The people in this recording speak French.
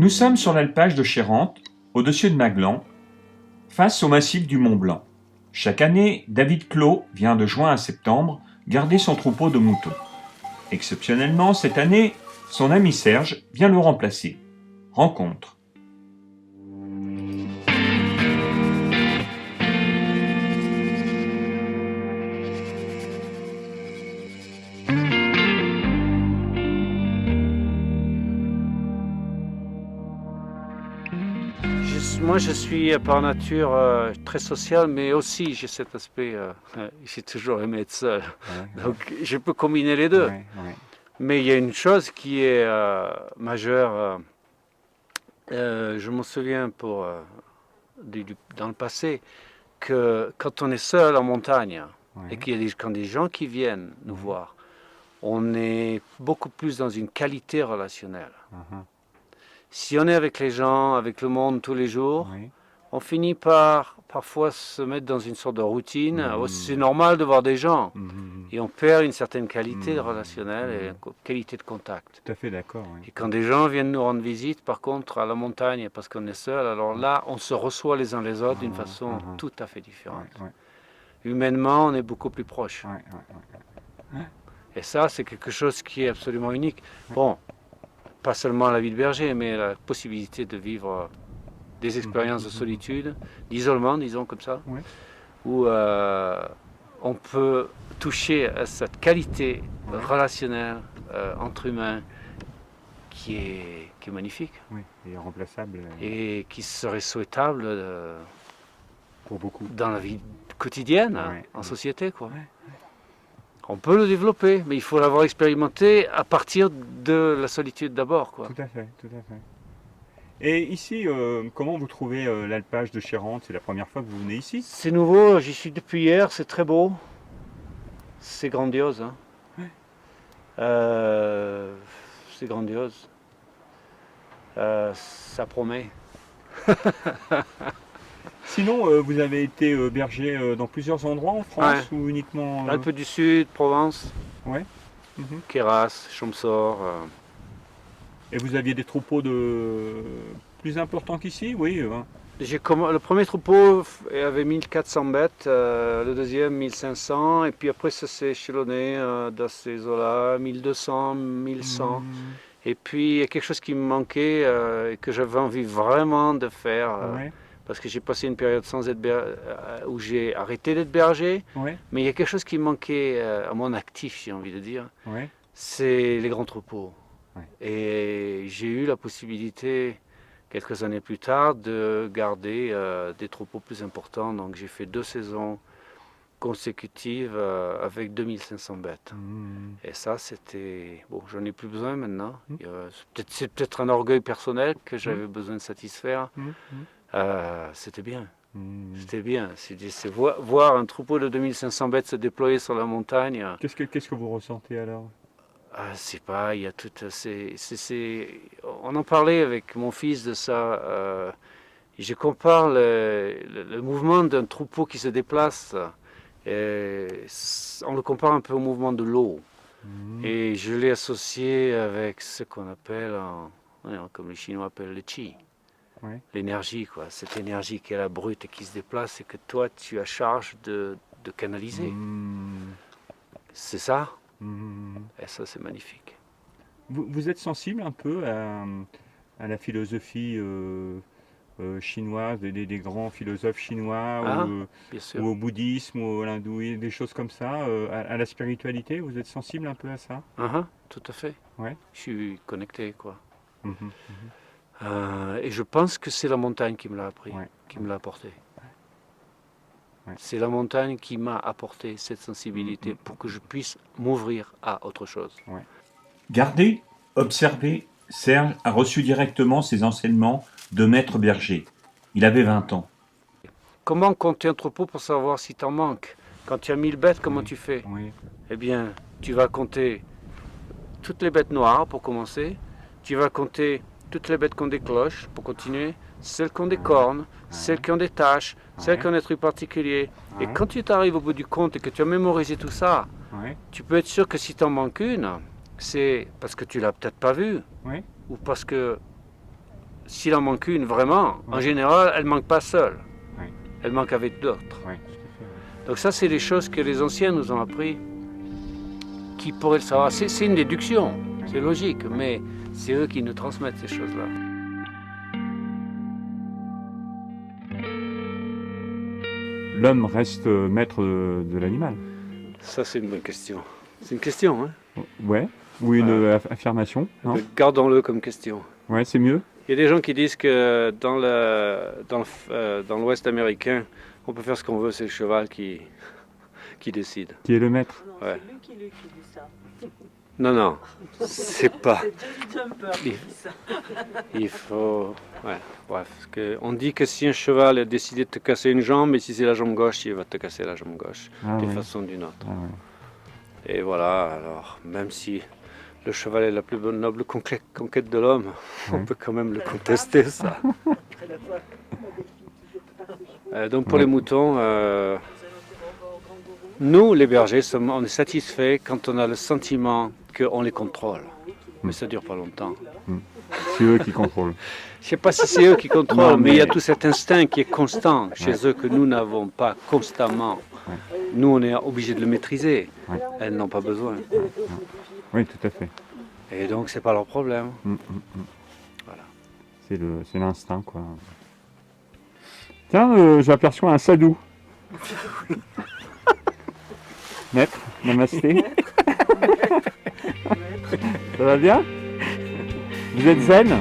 Nous sommes sur l'alpage de Chérente, au-dessus de Maglan, face au massif du Mont Blanc. Chaque année, David Clos vient de juin à septembre garder son troupeau de moutons. Exceptionnellement, cette année, son ami Serge vient le remplacer. Rencontre. Moi, je suis par nature très social, mais aussi j'ai cet aspect, j'ai toujours aimé être seul. Ouais, Donc, je peux combiner les deux. ouais, ouais. Mais il y a une chose qui est majeure. Je m'en souviens dans le passé que quand on est seul en montagne et Ouais. qu'il y a quand des gens qui viennent nous Ouais. voir, on est beaucoup plus dans une qualité relationnelle. Mhm. Si on est avec les gens, avec le monde tous les jours, Oui. on finit par parfois se mettre dans une sorte de routine. C'est Mhm. normal de voir des gens. Mhm. Et on perd une certaine qualité Mhm. relationnelle et une qualité de contact. Tout à fait d'accord. Oui. Et quand des gens viennent nous rendre visite, par contre, à la montagne, parce qu'on est seul, alors là, on se reçoit les uns les autres d'une façon tout à fait différente. Ouais, ouais, Humainement, on est beaucoup plus proches. ouais, ouais, ouais. Et ça, c'est quelque chose qui est absolument unique. Bon, pas seulement la vie de berger, mais la possibilité de vivre des expériences de solitude, d'isolement, disons comme ça, Ouais. où on peut toucher à cette qualité relationnelle entre humains qui est magnifique Oui, et irremplaçable et qui serait souhaitable pour beaucoup. dans la vie quotidienne, Ouais, en ouais. société, quoi. Ouais. On peut le développer, mais il faut l'avoir expérimenté à partir de la solitude d'abord, quoi. Tout à fait, tout à fait. Et ici, comment vous trouvez l'alpage de Chérente? C'est la première fois que vous venez ici? C'est nouveau, j'y suis depuis hier, c'est très beau, c'est grandiose, hein. Ouais. C'est grandiose. Ça promet. Sinon, vous avez été berger dans plusieurs endroits en France ou uniquement Alpes du Sud, Provence, Ouais. Mhm. Queyras, Champsaur. Et vous aviez des troupeaux de plus importants qu'ici? Oui. Le premier troupeau avait 1400 bêtes, le deuxième 1500, et puis après ça s'est échelonné dans ces eaux-là, 1200, 1100. Mhm. Et puis il y a quelque chose qui me manquait et que j'avais envie vraiment de faire, Ouais. parce que j'ai passé une période sans être où j'ai arrêté d'être berger, Ouais. mais il y a quelque chose qui me manquait à mon actif, j'ai envie de dire, Ouais. c'est les grands troupeaux. Ouais. Et j'ai eu la possibilité, quelques années plus tard, de garder des troupeaux plus importants. Donc j'ai fait 2 saisons consécutives avec 2500 bêtes. Mhm. Et ça, c'était... Bon, j'en ai plus besoin maintenant. Mhm. C'est peut-être un orgueil personnel que j'avais besoin de satisfaire. Mhm. C'était bien. Mhm. C'était bien. C'est voir un troupeau de 2500 bêtes se déployer sur la montagne. Qu'est-ce que vous ressentez alors? C'est pas, il y a tout. On en parlait avec mon fils de ça. Je compare le mouvement d'un troupeau qui se déplace. On le compare un peu au mouvement de l'eau. Mhm. Et je l'ai associé avec ce qu'on appelle, comme les Chinois appellent le chi. Ouais. L'énergie, quoi. Cette énergie qui est la brute et qui se déplace et que toi, tu as charge de canaliser. Mhm. C'est ça. Mhm. Et ça, c'est magnifique. Vous êtes sensible un peu à la philosophie chinoise, des grands philosophes chinois, Ah, bien ou sûr. au bouddhisme, ou à l'hindouisme, des choses comme ça, à la spiritualité, vous êtes sensible un peu à ça? Tout à fait. Ouais. Je suis connecté, quoi. Mhm. Et je pense que c'est la montagne qui me l'a appris, Ouais. qui me l'a apporté. Ouais. C'est la montagne qui m'a apporté cette sensibilité pour que je puisse m'ouvrir à autre chose. Ouais. Gardez, observez, Serge a reçu directement ses enseignements de maître berger. Il avait 20 ans. Comment compter un troupeau pour savoir si t'en manques? Quand tu as 1000 bêtes, comment Oui. tu fais? Oui. Eh bien, tu vas compter toutes les bêtes noires pour commencer. Tu vas compter toutes les bêtes qui ont des cloches pour continuer. Celles qui ont des cornes, celles qui ont des taches, celles qui ont des trucs particuliers. Et Ouais. quand tu t'arrives au bout du compte et que tu as mémorisé tout ça, Ouais. tu peux être sûr que si t'en manques une, c'est parce que tu l'as peut-être pas vue Ouais. ou parce que s'il en manque une vraiment, en général, elle ne manque pas seule. Oui. Elle manque avec d'autres. Ouais, tout à fait. Donc ça, c'est des choses que les anciens nous ont appris, qui pourraient le savoir. C'est une déduction, c'est logique, mais c'est eux qui nous transmettent ces choses-là. L'homme reste maître de l'animal. Ça, c'est une bonne question. C'est une question, hein? Ouais. Ou une affirmation. Non. Gardons-le comme question. Ouais, c'est mieux. Il y a des gens qui disent que dans l'Ouest américain, on peut faire ce qu'on veut, c'est le cheval qui décide. Qui est le maître. Non, Ouais. c'est lui qui dit ça. Non, c'est pas. C'est Johnny Jumper qui dit ça. Il faut. Ouais, bref. Parce que on dit que si un cheval a décidé de te casser une jambe, et si c'est la jambe gauche, il va te casser la jambe gauche, Ah, d'une ouais. façon ou d'une autre. Ah, ouais. Et voilà, alors, même si le cheval est la plus noble conquête de l'homme, on Ouais. peut quand même le contester, ça. C'est la fois qu'on a Donc pour les moutons, Vous allez au kangourou. nous, les bergers, on est satisfaits quand on a le sentiment qu'on les contrôle. Mais ça dure pas longtemps. C'est eux qui contrôlent. Je sais pas si c'est eux qui contrôlent, Non, mais il y a mais- tout cet instinct qui est constant chez eux que nous n'avons pas constamment. Ouais. Nous, on est obligé de le maîtriser. Ouais. Elles n'ont pas besoin. Oui, tout à fait. Et donc, c'est pas leur problème. Voilà. C'est l'instinct, quoi. Tiens, j'aperçois un sadou. Maître, namasté. Ça va bien? Vous êtes zen? Ouais.